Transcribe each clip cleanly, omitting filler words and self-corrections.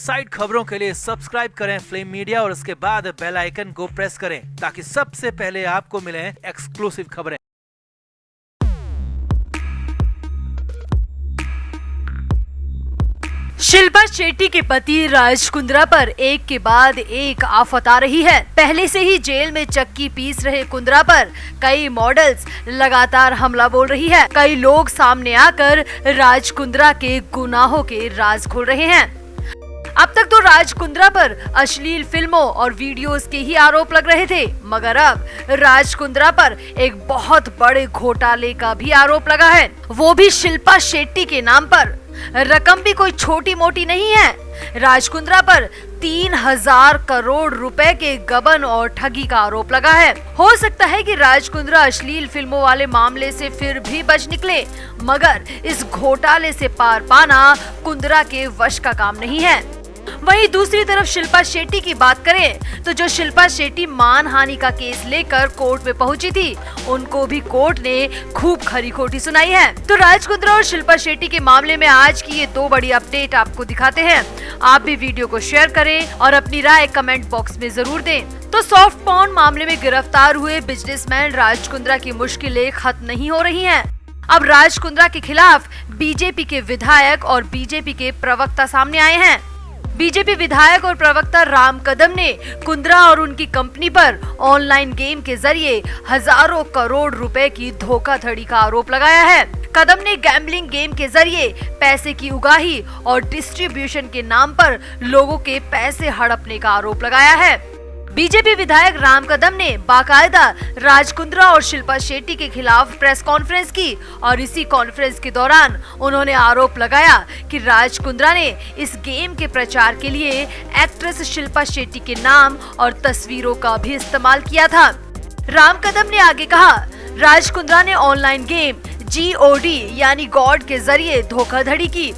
Side खबरों के लिए सब्सक्राइब करें फ्लेम मीडिया और उसके बाद बेल आइकन को प्रेस करें ताकि सबसे पहले आपको मिले एक्सक्लूसिव खबरें। शिल्पा शेट्टी के पति राज कुंद्रा पर एक के बाद एक आफत आ रही है। पहले से ही जेल में चक्की पीस रहे कुंद्रा पर कई मॉडल्स लगातार हमला बोल रही है। कई लोग सामने आकर राज कुंद्रा के गुनाहों के राज खोल रहे हैं। अब तक तो राज कुंद्रा पर अश्लील फिल्मों और वीडियोस के ही आरोप लग रहे थे, मगर अब राज कुंद्रा पर एक बहुत बड़े घोटाले का भी आरोप लगा है, वो भी शिल्पा शेट्टी के नाम पर। रकम भी कोई छोटी मोटी नहीं है। राज कुंद्रा पर 3000 करोड़ रुपए के गबन और ठगी का आरोप लगा है। हो सकता है कि राज कुंद्रा अश्लील फिल्मों वाले मामले से फिर भी बच निकले, मगर इस घोटाले से पार पाना कुंद्रा के वश का काम नहीं है। वहीं दूसरी तरफ शिल्पा शेट्टी की बात करें तो जो शिल्पा शेट्टी मानहानि का केस लेकर कोर्ट में पहुंची थी, उनको भी कोर्ट ने खूब खरी खोटी सुनाई है। तो राज कुंद्रा और शिल्पा शेट्टी के मामले में आज की ये दो बड़ी अपडेट आपको दिखाते हैं। आप भी वीडियो को शेयर करें और अपनी राय कमेंट बॉक्स में जरूर दें। तो सॉफ्ट पॉर्न मामले में गिरफ्तार हुए बिजनेसमैन राज कुंद्रा की मुश्किलें खत्म नहीं हो रही है। अब राज कुंद्रा के खिलाफ बीजेपी के विधायक और बीजेपी के प्रवक्ता सामने आए हैं। बीजेपी विधायक और प्रवक्ता राम कदम ने कुंद्रा और उनकी कंपनी पर ऑनलाइन गेम के जरिए हजारों करोड़ रुपए की धोखाधड़ी का आरोप लगाया है। कदम ने गैम्बलिंग गेम के जरिए पैसे की उगाही और डिस्ट्रीब्यूशन के नाम पर लोगों के पैसे हड़पने का आरोप लगाया है। बीजेपी विधायक राम कदम ने बाकायदा राज कुंद्रा और शिल्पा शेट्टी के खिलाफ प्रेस कॉन्फ्रेंस की और इसी कॉन्फ्रेंस के दौरान उन्होंने आरोप लगाया कि राज कुंद्रा ने इस गेम के प्रचार के लिए एक्ट्रेस शिल्पा शेट्टी के नाम और तस्वीरों का भी इस्तेमाल किया था। राम कदम ने आगे कहा, राज कुंद्रा ने ऑनलाइन गेम GOD यानी गॉड के जरिए धोखाधड़ी की।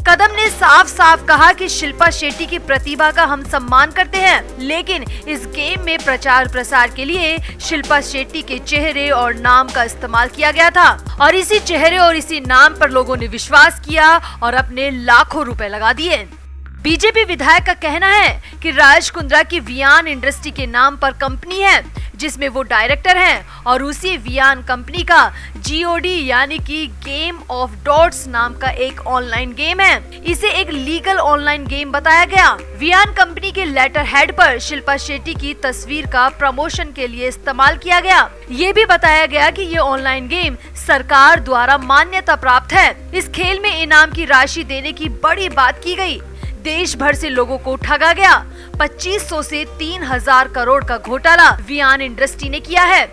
कदम ने साफ साफ कहा कि शिल्पा शेट्टी की प्रतिभा का हम सम्मान करते हैं, लेकिन इस गेम में प्रचार प्रसार के लिए शिल्पा शेट्टी के चेहरे और नाम का इस्तेमाल किया गया था और इसी चेहरे और इसी नाम पर लोगों ने विश्वास किया और अपने लाखों रुपए लगा दिए। बीजेपी विधायक का कहना है कि राज कुंद्रा की वियान इंडस्ट्री के नाम पर कंपनी है जिसमें वो डायरेक्टर हैं और उसी वियान कंपनी का GOD यानी कि गेम ऑफ डॉट्स नाम का एक ऑनलाइन गेम है। इसे एक लीगल ऑनलाइन गेम बताया गया। वियान कंपनी के लेटर हेड पर शिल्पा शेट्टी की तस्वीर का प्रमोशन के लिए इस्तेमाल किया गया। ये भी बताया गया कि ये ऑनलाइन गेम सरकार द्वारा मान्यता प्राप्त है। इस खेल में इनाम की राशि देने की बड़ी बात की गई। देश भर से लोगों को ठगा गया। 2500 से 3000 करोड़ का घोटाला वियान इंडस्ट्री ने किया है।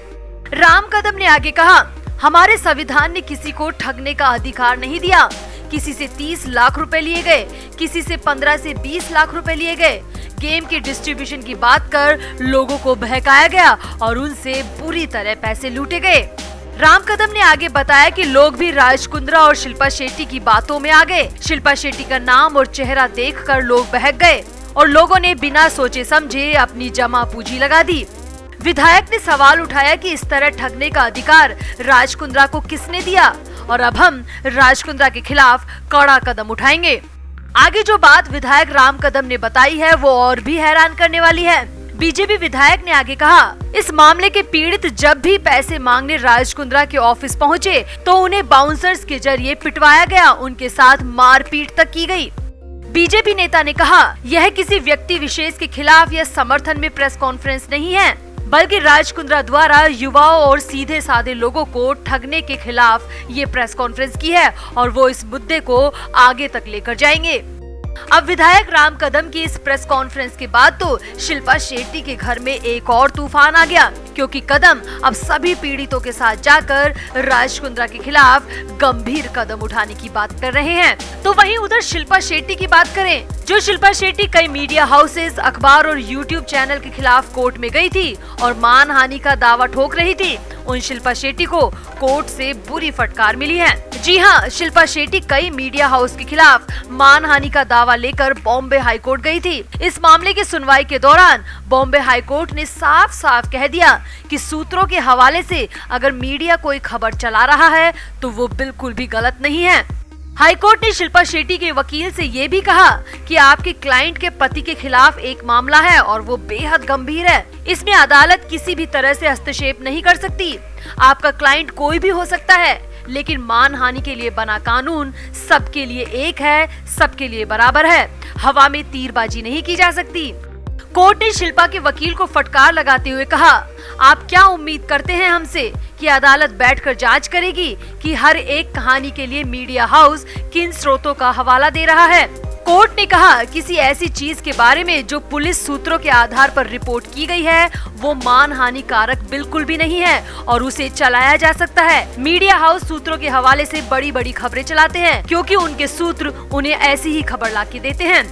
राम कदम ने आगे कहा, हमारे संविधान ने किसी को ठगने का अधिकार नहीं दिया। किसी से 30 लाख रुपए लिए गए, किसी से 15 से 20 लाख रुपए लिए गए। गेम के डिस्ट्रीब्यूशन की बात कर लोगों को बहकाया गया और उनसे बुरी तरह पैसे लूटे गए। राम कदम ने आगे बताया कि लोग भी राज कुंद्रा और शिल्पा शेट्टी की बातों में आ गए। शिल्पा शेट्टी का नाम और चेहरा देखकर लोग बहक गए और लोगों ने बिना सोचे समझे अपनी जमा पूंजी लगा दी। विधायक ने सवाल उठाया कि इस तरह ठगने का अधिकार राज कुंद्रा को किसने दिया और अब हम राज कुंद्रा के खिलाफ कड़ा कदम उठाएंगे। आगे जो बात विधायक राम कदम ने बताई है वो और भी हैरान करने वाली है। बीजेपी विधायक ने आगे कहा, इस मामले के पीड़ित जब भी पैसे मांगने राज कुंद्रा के ऑफिस पहुंचे तो उन्हें बाउंसर्स के जरिए पिटवाया गया, उनके साथ मारपीट तक की गई। बीजेपी नेता ने कहा, यह किसी व्यक्ति विशेष के खिलाफ या समर्थन में प्रेस कॉन्फ्रेंस नहीं है, बल्कि राज कुंद्रा द्वारा युवाओं और सीधे साधे लोगों को ठगने के खिलाफ ये प्रेस कॉन्फ्रेंस की है और वो इस मुद्दे को आगे तक लेकर जाएंगे। अब विधायक राम कदम की इस प्रेस कॉन्फ्रेंस के बाद तो शिल्पा शेट्टी के घर में एक और तूफान आ गया, क्योंकि कदम अब सभी पीड़ितों के साथ जाकर राज कुंद्रा के खिलाफ गंभीर कदम उठाने की बात कर रहे हैं। तो वहीं उधर शिल्पा शेट्टी की बात करें, जो शिल्पा शेट्टी कई मीडिया हाउसेस, अखबार और YouTube चैनल के खिलाफ कोर्ट में गई थी और मानहानि का दावा ठोक रही थी, उन शिल्पा शेट्टी को कोर्ट से बुरी फटकार मिली है। जी हाँ, शिल्पा शेट्टी कई मीडिया हाउस के खिलाफ मानहानि का दावा लेकर बॉम्बे हाई कोर्ट गई थी। इस मामले की सुनवाई के दौरान बॉम्बे हाई कोर्ट ने साफ साफ कह दिया कि सूत्रों के हवाले से अगर मीडिया कोई खबर चला रहा है तो वो बिल्कुल भी गलत नहीं है। हाईकोर्ट ने शिल्पा शेट्टी के वकील से ये भी कहा कि आपके क्लाइंट के पति के खिलाफ एक मामला है और वो बेहद गंभीर है। इसमें अदालत किसी भी तरह से हस्तक्षेप नहीं कर सकती। आपका क्लाइंट कोई भी हो सकता है, लेकिन मानहानि के लिए बना कानून सबके लिए एक है, सबके लिए बराबर है। हवा में तीरबाजी नहीं की जा सकती। कोर्ट ने शिल्पा के वकील को फटकार लगाते हुए कहा, आप क्या उम्मीद करते हैं हमसे कि अदालत बैठकर जांच करेगी कि हर एक कहानी के लिए मीडिया हाउस किन स्रोतों का हवाला दे रहा है। कोर्ट ने कहा, किसी ऐसी चीज के बारे में जो पुलिस सूत्रों के आधार पर रिपोर्ट की गई है वो मानहानि कारक बिल्कुल भी नहीं है और उसे चलाया जा सकता है। मीडिया हाउस सूत्रों के हवाले से बड़ी बड़ी खबरें चलाते हैं क्योंकि उनके सूत्र उन्हें ऐसी ही खबर लाके देते हैं।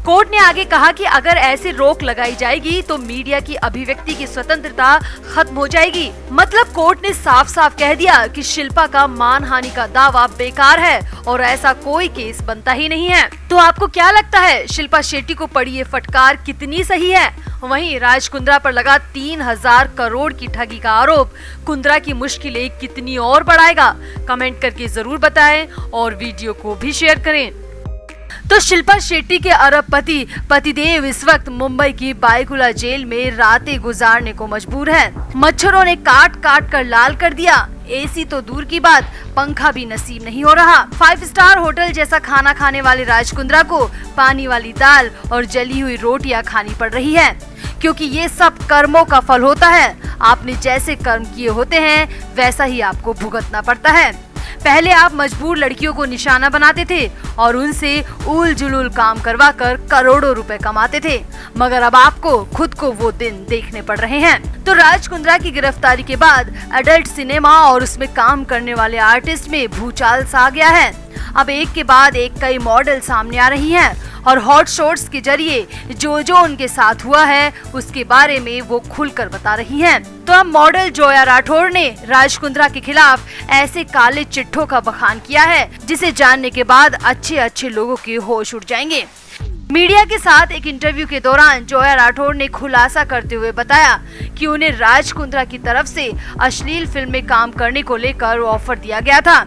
कोर्ट ने आगे कहा कि अगर ऐसे रोक लगाई जाएगी तो मीडिया की अभिव्यक्ति की स्वतंत्रता खत्म हो जाएगी। मतलब कोर्ट ने साफ साफ कह दिया कि शिल्पा का मानहानि का दावा बेकार है और ऐसा कोई केस बनता ही नहीं है। तो आपको क्या लगता है, शिल्पा शेट्टी को पड़ी ये फटकार कितनी सही है? वहीं राज कुंद्रा पर लगा 3000 करोड़ की ठगी का आरोप कुंद्रा की मुश्किलें कितनी और बढ़ाएगा? कमेंट करके जरूर बताएं और वीडियो को भी शेयर करें। तो शिल्पा शेट्टी के अरबपति पतिदेव इस वक्त मुंबई की बायकुला जेल में रातें गुजारने को मजबूर है। मच्छरों ने काट काट कर लाल कर दिया। एसी तो दूर की बात, पंखा भी नसीब नहीं हो रहा। 5 स्टार होटल जैसा खाना खाने वाले राज कुंद्रा को पानी वाली दाल और जली हुई रोटियां खानी पड़ रही है, क्योंकि ये सब कर्मों का फल होता है। आपने जैसे कर्म किए होते हैं वैसा ही आपको भुगतना पड़ता है। पहले आप मजबूर लड़कियों को निशाना बनाते थे और उनसे उल जुलूल काम करवा कर करोड़ों रुपए कमाते थे, मगर अब आपको खुद को वो दिन देखने पड़ रहे हैं। तो राज कुंद्रा की गिरफ्तारी के बाद एडल्ट सिनेमा और उसमें काम करने वाले आर्टिस्ट में भूचाल सा आ गया है। अब एक के बाद एक कई मॉडल सामने आ रही हैं और हॉट शॉट्स के जरिए जो उनके साथ हुआ है उसके बारे में वो खुलकर बता रही हैं। तो अब मॉडल जोया राठौर ने राज कुंद्रा के खिलाफ ऐसे काले चिट्ठों का बखान किया है जिसे जानने के बाद अच्छे लोगों के होश उड़ जाएंगे। मीडिया के साथ एक इंटरव्यू के दौरान जोया राठौर ने खुलासा करते हुए बताया कि उन्हें राज कुंद्रा की तरफ से अश्लील फिल्म में काम करने को लेकर ऑफर दिया गया था।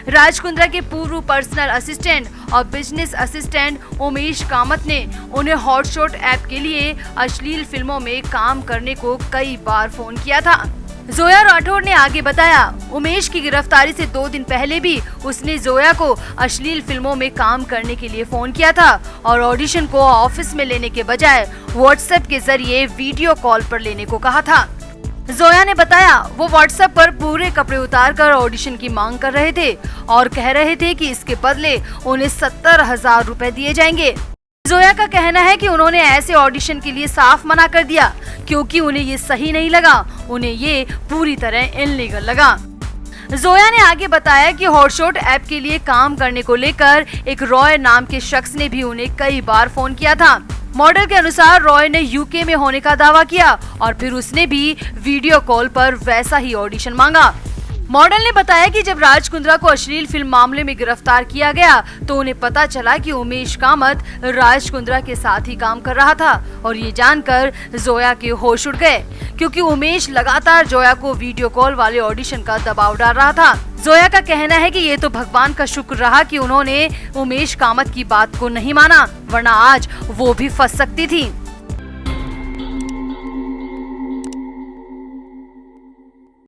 राज कुंद्रा के पूर्व पर्सनल असिस्टेंट और बिजनेस असिस्टेंट उमेश कामत ने उन्हें हॉटशॉट ऐप के लिए अश्लील फिल्मों में काम करने को कई बार फोन किया था। जोया राठौर ने आगे बताया, उमेश की गिरफ्तारी से 2 दिन पहले भी उसने जोया को अश्लील फिल्मों में काम करने के लिए फोन किया था और ऑडिशन को ऑफिस में लेने के बजाय व्हाट्सएप के जरिए वीडियो कॉल पर लेने को कहा था। जोया ने बताया, वो व्हाट्सएप पर पूरे कपड़े उतार कर ऑडिशन की मांग कर रहे थे और कह रहे थे कि इसके बदले उन्हें 70,000 रुपए दिए जाएंगे। जोया का कहना है कि उन्होंने ऐसे ऑडिशन के लिए साफ मना कर दिया क्योंकि उन्हें ये सही नहीं लगा, उन्हें ये पूरी तरह इनलीगल लगा। जोया ने आगे बताया कि हॉटशॉट ऐप के लिए काम करने को लेकर एक रॉय नाम के शख्स ने भी उन्हें कई बार फोन किया था। मॉडल के अनुसार रॉय ने यूके में होने का दावा किया और फिर उसने भी वीडियो कॉल पर वैसा ही ऑडिशन मांगा। मॉडल ने बताया कि जब राज कुंद्रा को अश्लील फिल्म मामले में गिरफ्तार किया गया तो उन्हें पता चला कि उमेश कामत राज कुंद्रा के साथ ही काम कर रहा था और ये जानकर जोया के होश उड़ गए क्योंकि उमेश लगातार जोया को वीडियो कॉल वाले ऑडिशन का दबाव डाल रहा था। जोया का कहना है कि ये तो भगवान का शुक्र रहा कि उन्होंने उमेश कामत की बात को नहीं माना, वरना आज वो भी फंस सकती थी।